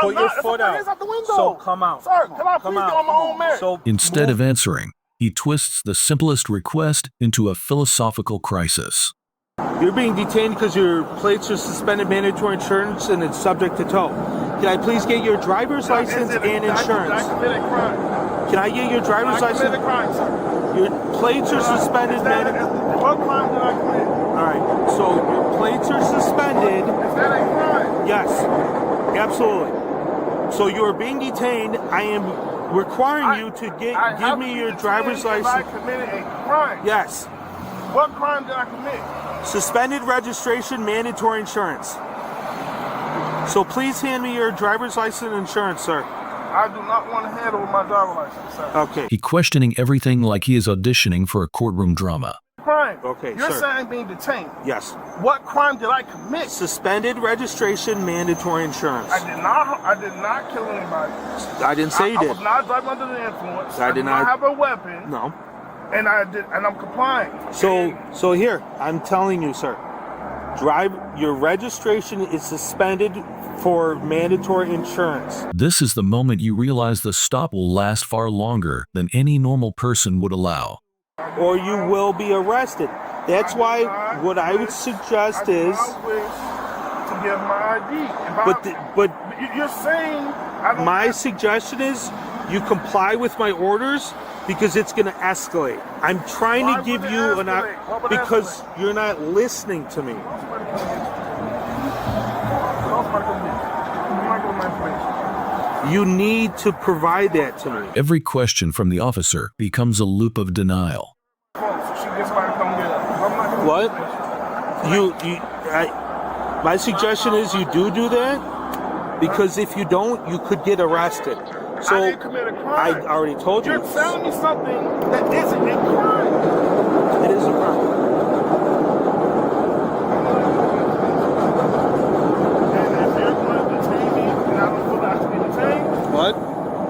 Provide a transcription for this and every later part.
Put your foot out. So come out. Sir, can I please get on my own merit? So Instead of answering, he twists the simplest request into a philosophical crisis. You're being detained because your plates are suspended mandatory insurance and it's subject to tow. Can I please get your driver's license and insurance? I committed a crime. Can I get your driver's I license? committed a crime, sir. Your plates are suspended mandatory. What crime did I commit? Alright, so your plates are suspended. Is that a crime? Yes, absolutely. So you are being detained. I am requiring you to give me your driver's license. I committed a crime. Yes. What crime did I commit? Suspended registration, mandatory insurance. So please hand me your driver's license and insurance, sir. I do not want to handle my driver's license, sir. Okay. He questioning everything like he is auditioning for a courtroom drama. Crime. Okay, You're sir. saying being detained. Yes. What crime did I commit? Suspended registration, mandatory insurance. I did not kill anybody. I didn't say you I did. was not driving under the influence. I did not have a weapon. No. And I'm complying. So here, I'm telling you, sir. Your registration is suspended for mandatory insurance. This is the moment you realize the stop will last far longer than any normal person would allow. Or you will be arrested. That's why what I would suggest is. I wish to give my ID. But you're saying my suggestion is you comply with my orders because it's going to escalate. I'm trying to give you because you're not listening to me. You need to provide that to me. Every question from the officer becomes a loop of denial. What? My suggestion is you do that because if you don't, you could get arrested. So I didn't commit a crime. I already told you. You're telling me something that isn't a crime. It is a crime. And if you're going to detain me and I don't feel like I should be detained, What?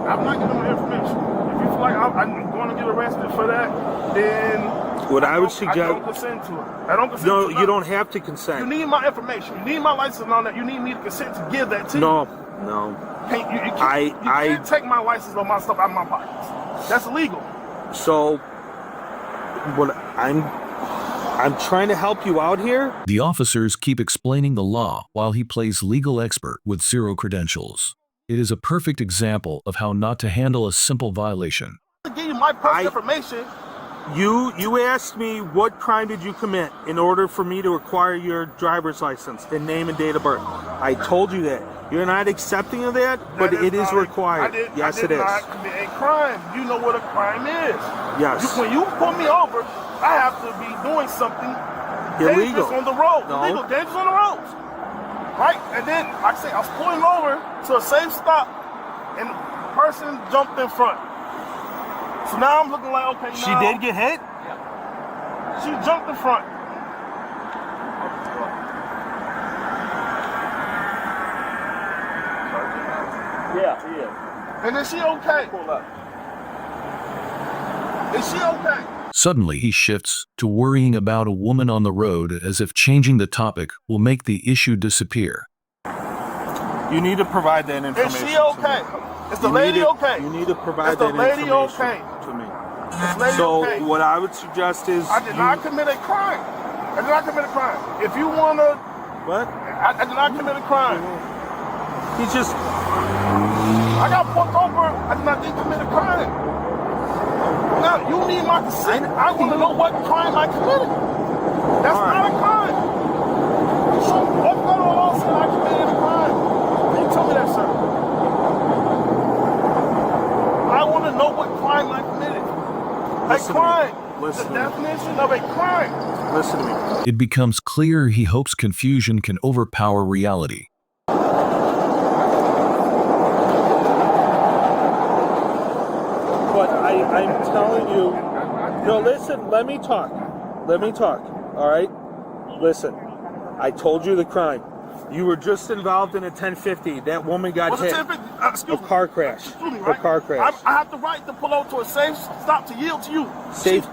I'm not giving no information. If you feel like I'm going to get arrested for that, then What I would suggest. I don't consent to it. I don't consent No, to it. you don't have to consent. You need my information. You need my license and all that. You need me to consent to give that to you. No. You can't take my license or my stuff out of my pockets. That's illegal. So, what I'm trying to help you out here. The officers keep explaining the law while he plays legal expert with zero credentials. It is a perfect example of how not to handle a simple violation. To give you my personal information. You asked me what crime did you commit in order for me to acquire your driver's license and name and date of birth. I told you that. You're not accepting of that, but it is required. Yes, it is. I did not commit a crime. You know what a crime is. Yes. When you pull me over, I have to be doing something illegal dangerous on the road. No. Illegal, dangerous on the roads. Right? And then, like I say, I was pulling over to a safe stop, and the person jumped in front. So now I'm looking like, okay, She did get hit? Yeah. She jumped in front. Yeah. And is she okay? Is she okay? Suddenly he shifts to worrying about a woman on the road as if changing the topic will make the issue disappear. You need to provide that information. Is she okay? Is the lady okay? You need to provide that information okay? To me. So okay? What I would suggest is I did not commit a crime. I did not commit a crime. If you wanna What? I did not commit a crime. He's just I got pulled over. I did not commit a crime. Now you need my consent. I want to know what crime I committed. That's not a crime. So what federal law said I committed a crime? Can you tell me that, sir? I want to know what crime I committed. Listen a crime. Listen the definition of a crime. Listen to me. It becomes clear he hopes confusion can overpower reality. But I'm telling you, no, listen, let me talk, all right? Listen, I told you the crime. You were just involved in a 1050. That woman got hit. A car crash. A car crash. I have the right to pull over to a safe stop to yield to you. Safe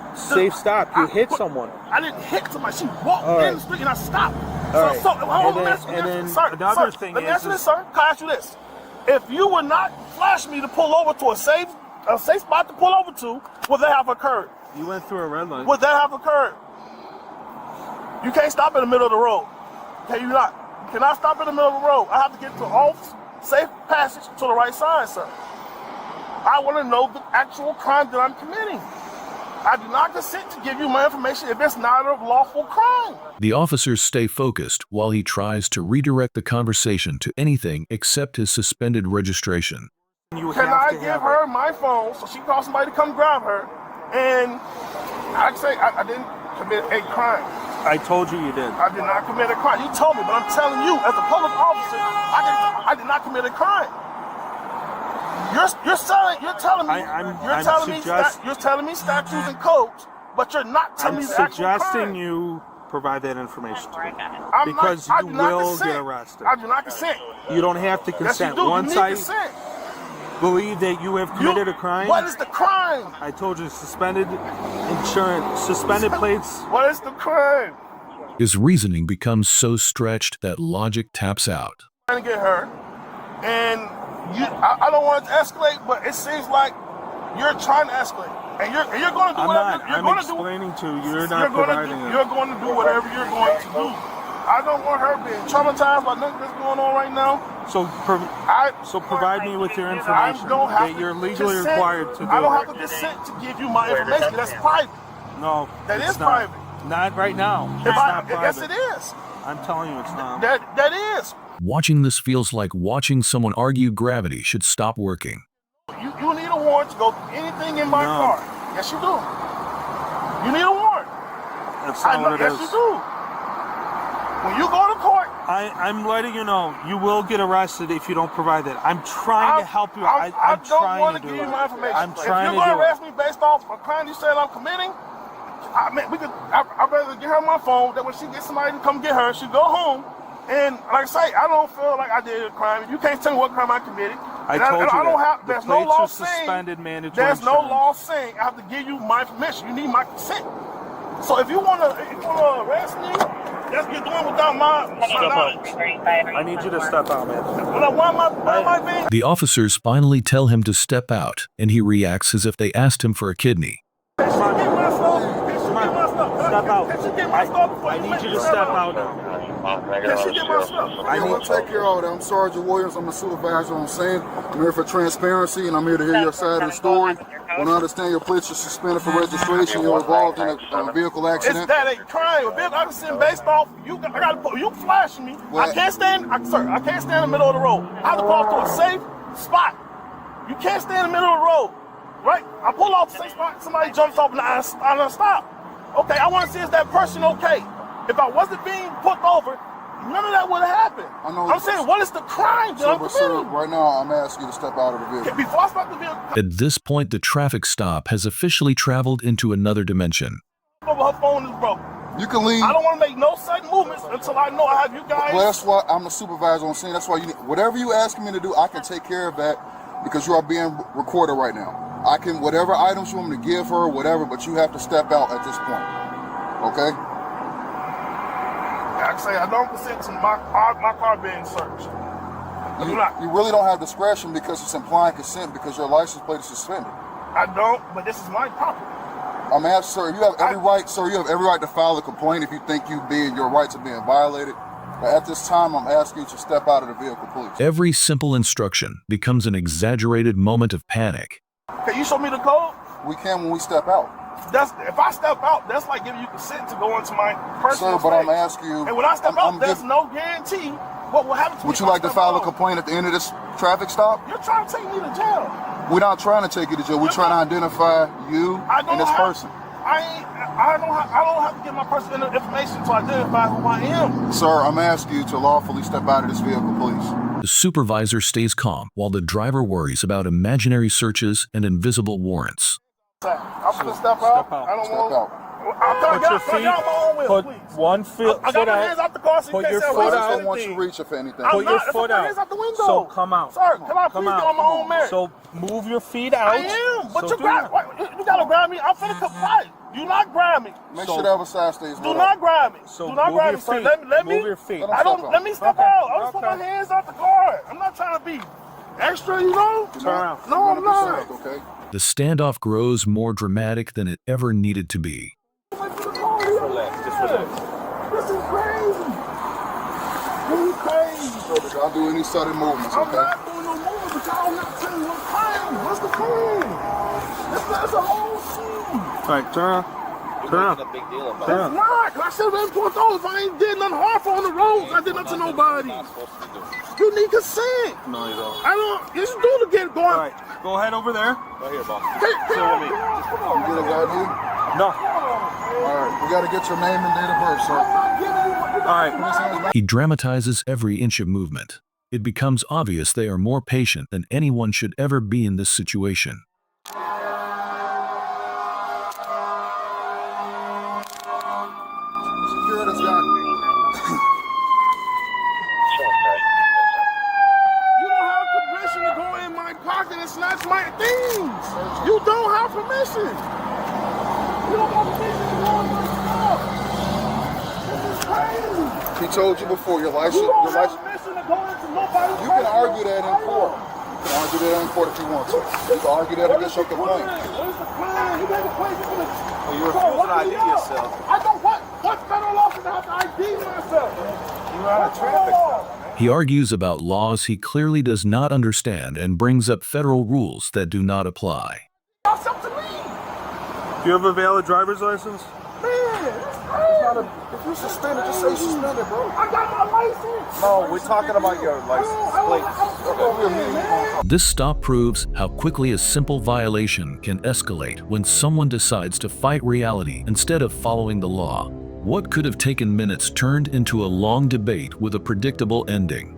stop. You hit someone. I didn't hit somebody. She walked in the street and I stopped. All right. Let me ask you this, sir. Another thing Let me ask you this, sir. Can I ask you this? If you would not flash me to pull over to a safe spot to pull over to, would that have occurred? You went through a red light. Would that have occurred? You can't stop in the middle of the road. Can you not? You cannot stop in the middle of the road. I have to get to all safe passage to the right side, sir. I want to know the actual crime that I'm committing. I do not consent to give you my information if it's not a lawful crime. The officers stay focused while he tries to redirect the conversation to anything except his suspended registration. Can I give her my phone so she can call somebody to come grab her? And I'd say I didn't commit a crime. I told you did. I did not commit a crime. You told me, but I'm telling you, as a public officer, I did not commit a crime. You're telling me statutes and codes, but you're not telling me the actual crime. I'm suggesting you provide that information to me because you will get arrested. I do not consent. You don't have to consent. Yes, you do. Once I believe that you have committed a crime. What is the crime? I told you suspended insurance, suspended plates. What is the crime? His reasoning becomes so stretched that logic taps out. Trying to get her, and I don't want it to escalate, but it seems like you're trying to escalate, and you're going to do whatever you're going to do. I'm explaining to you. You're not providing it. You're going to do whatever you're going to do. I don't want her being traumatized by nothing that's going on right now. So provide me with your information that you're legally required to do. I don't have to consent to give you my information. That's private. No, that is private. Not right now. It's not private. Yes, it is. I'm telling you, it's not. That is. Watching this feels like watching someone argue gravity should stop working. You need a warrant to go through anything in my car. Yes, you do. You need a warrant. That's not what it is. Yes, you do. When you go to court, I'm letting you know you will get arrested if you don't provide that. I'm trying to help you. I don't want to give you my information. I'm trying to do it. If you're going to arrest me based off a crime you said I'm committing, I'd rather get her my phone. That when she gets somebody to come get her, she go home. And like I say, I don't feel like I did a crime. You can't tell me what crime I committed. I told you there's no law saying. There's no law saying I have to give you my information. You need my consent. So if you wanna arrest me, that's what you're doing without my knowledge. I need you to step out, man. Why am I being? The officers finally tell him to step out, and he reacts as if they asked him for a kidney. Step out. I need you to step out now. I want to take care of it. I'm Sergeant Williams. I'm a supervisor on scene. I'm here for transparency, and I'm here to hear your side of the story. When I understand your plates are suspended for registration, you're involved in a vehicle accident. That ain't crime. A vehicle accident based off you flashing me. What? I can't stand in the middle of the road. I have to pull off to a safe spot. You can't stand in the middle of the road, right? I pull off to a safe spot. Somebody jumps off and I stop. Okay, I want to see is that person okay. If I wasn't being put over, none of that would have happened. I'm saying, what is the crime that I'm committing? Sir, right now, I'm asking you to step out of the vehicle. Before I stop the vehicle. At this point, the traffic stop has officially traveled into another dimension. Her phone is broken. You can leave. I don't want to make no sudden movements until I know I have you guys. Well, that's why I'm the supervisor on scene. That's why whatever you asking me to do, I can take care of that because you are being recorded right now. I can, whatever items you want me to give her, whatever, but you have to step out at this point. Okay? Like I say, I don't consent to my car being searched. You really don't have discretion because it's implying consent because your license plate is suspended. I don't, but this is my property. I'm asking, sir, you have every right, sir, you have every right to file a complaint if you think your rights are being violated. But at this time, I'm asking you to step out of the vehicle, please. Every simple instruction becomes an exaggerated moment of panic. Can you show me the code? We can when we step out. If I step out, that's like giving you consent to go into my personal space. Sir, but I'm asking you. And when I step out, there's no guarantee what will happen to me. Would you like to file a complaint at the end of this traffic stop? You're trying to take me to jail. We're not trying to take you to jail. We're trying to identify you and this person. I don't have to get my personal information to identify who I am. Sir, I'm asking you to lawfully step out of this vehicle, please. The supervisor stays calm while the driver worries about imaginary searches and invisible warrants. I'm gonna step out. I don't want. Put one foot out. I got my hands out the car so you can't say I don't want you to reach for anything. Put your foot out. Hands out the window. So come out. Sir, can I please get on my own merit? So move your feet out. I am, but you gotta grab me. I'm finna comply. Do not grab me. Make sure the other side stays. Do not grab me. So do not grab me. Let me move your feet. Let me step out. I just put my hands out the car. I'm not trying to be extra, you know? Turn around. No, I'm not. Okay. The standoff grows more dramatic than it ever needed to be. Relax, just relax. This is crazy. This is crazy. So I'll do any sudden movements, I'm okay? not doing no more, but y'all not telling me what plan. What's the plan? That's a whole scene. All right, turn around. Turn around. A big deal about Turn it. around. Nah, I should have been pulled over if I ain't did nothing harmful on the roads. I did nothing to nobody. You need consent. No, you don't. I don't. You should do it again. Going. All right, go ahead over there. Right here, boss. Hey, Sit with me. come You get a guy here? No. All right, we got to get your name and date of birth, sir. All right. He dramatizes every inch of movement. It becomes obvious they are more patient than anyone should ever be in this situation. Secure this guy. You don't have permission to go in my pocket and snatch my things. You don't have permission. You don't have permission to go in my stuff. This is crazy. He told you before, your license. You don't Your have license. permission to go into nobody's You can argue that in court. You can argue that in court if you want to. You can argue that against your complaint. What is the plan? You made a claim for this. Well, you refuse to ID yourself. I don't what federal officer have to ID myself? You're out of traffic stop. He argues about laws he clearly does not understand and brings up federal rules that do not apply. That's up to me. Do you have a valid driver's license? Man, that's crazy. If you're suspended, just say suspended, bro. I got my license. No, we're talking about your license plate. This stop proves how quickly a simple violation can escalate when someone decides to fight reality instead of following the law. What could have taken minutes turned into a long debate with a predictable ending.